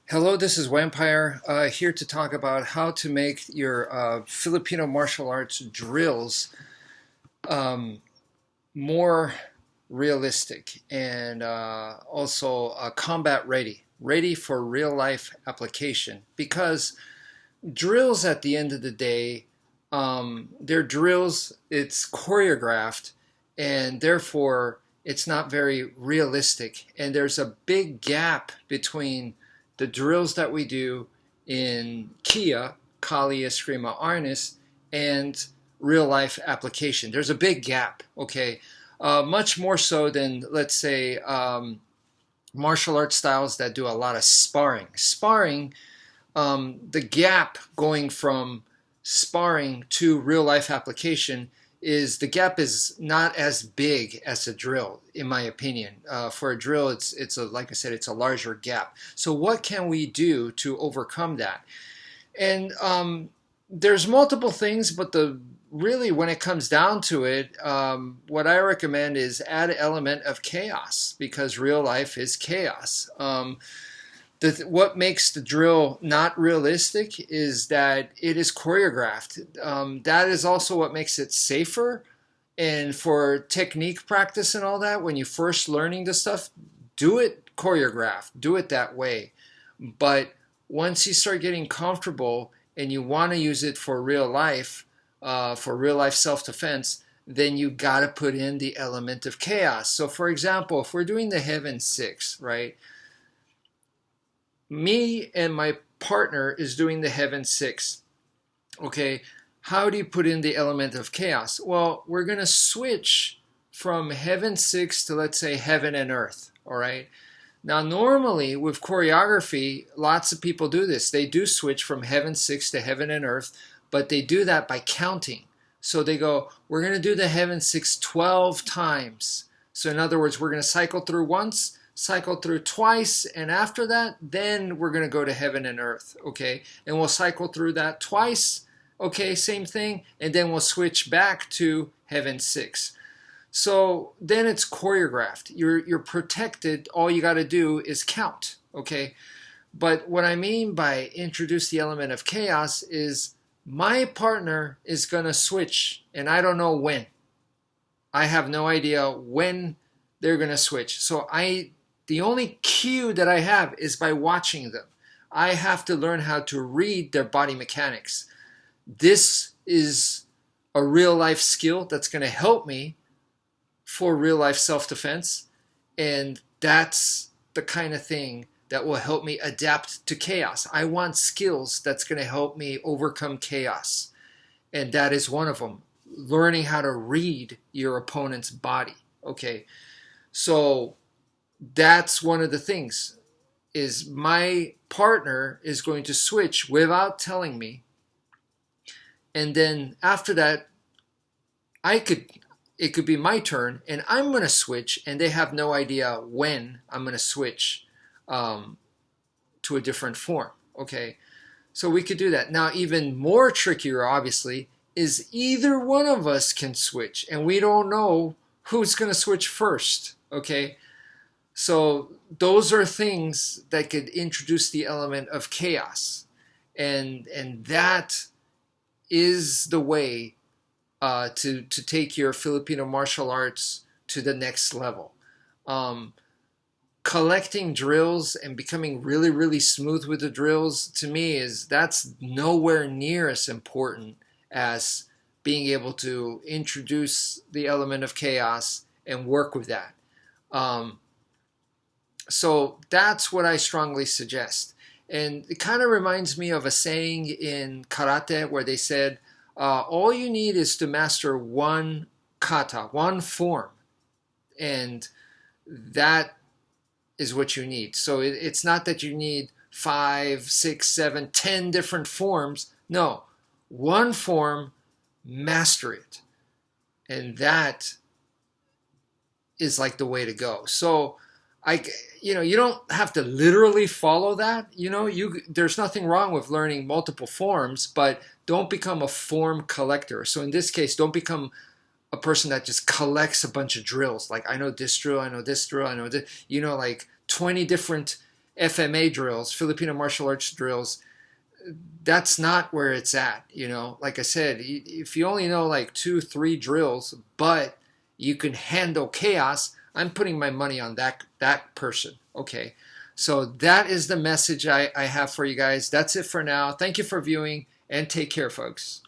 Hello, this is Wmpyr, here to talk about how to make your Filipino martial arts drills um, more realistic and also combat ready for real life application. Because drills at the end of the day, they're drills, it's choreographed, and therefore it's not very realistic. And there's a big gap between the drills that we do in Kia, Kali, Escrima, Arnis, and real life application. There's a big gap, okay? Much more so than, let's say, martial arts styles that do a lot of sparring. The gap going from sparring to real life application is the gap is not as big as a drill, in my opinion. For a drill, it's a, like I said, it's a larger gap. So what can we do to overcome that? And there's multiple things, but really when it comes down to it, what I recommend is add an element of chaos, because real life is chaos. What makes the drill not realistic is that it is choreographed. That is also what makes it safer. And for technique practice and all that, when you're first learning this stuff, do it choreographed, do it that way. But once you start getting comfortable and you want to use it for real life self-defense, then you got to put in the element of chaos. So for example, if we're doing the Heaven Six, right? Me and my partner is doing the Heaven Six. Okay, how do you put in the element of chaos? Well, we're going to switch from Heaven Six to, let's say, Heaven and Earth. All right. Now, normally with choreography, lots of people do this. They do switch from Heaven Six to Heaven and Earth, but they do that by counting. So they go, we're going to do the Heaven Six 12 times. So in other words, we're going to cycle through once, cycle through twice, and after that, then we're going to go to Heaven and Earth, okay? And we'll cycle through that twice, okay, same thing, and then we'll switch back to Heaven Six. So then it's choreographed. You're protected. All you got to do is count, okay? But what I mean by introduce the element of chaos is my partner is going to switch, and I don't know when. I have no idea when they're going to switch. So the only cue that I have is by watching them. I have to learn how to read their body mechanics. This is a real life skill that's going to help me for real life self-defense. And that's the kind of thing that will help me adapt to chaos. I want skills that's going to help me overcome chaos. And that is one of them. Learning how to read your opponent's body. Okay. So that's one of the things, is my partner is going to switch without telling me, and then after that it could be my turn and I'm going to switch, and they have no idea when I'm going to switch to a different form. Okay, so we could do that. Now, even more trickier obviously is either one of us can switch, and we don't know who's going to switch first. Okay, so those are things that could introduce the element of chaos, and that is the way to take your Filipino martial arts to the next level. Collecting drills and becoming really, really smooth with the drills, to me, that's nowhere near as important as being able to introduce the element of chaos and work with that. So that's what I strongly suggest. And it kind of reminds me of a saying in karate where they said, all you need is to master one kata, one form. And that is what you need. So it's not that you need 5, 6, 7, 10 different forms. No, one form, master it. And that is like the way to go. So you don't have to literally follow that. There's nothing wrong with learning multiple forms, but don't become a form collector. So in this case, don't become a person that just collects a bunch of drills. Like, I know this drill, I know this drill, I know this, like 20 different FMA drills, Filipino Martial Arts drills, that's not where it's at. Like I said, if you only know like 2-3 drills, but you can handle chaos, I'm putting my money on that person. Okay, so that is the message I have for you guys. That's it for now. Thank you for viewing, and take care, folks.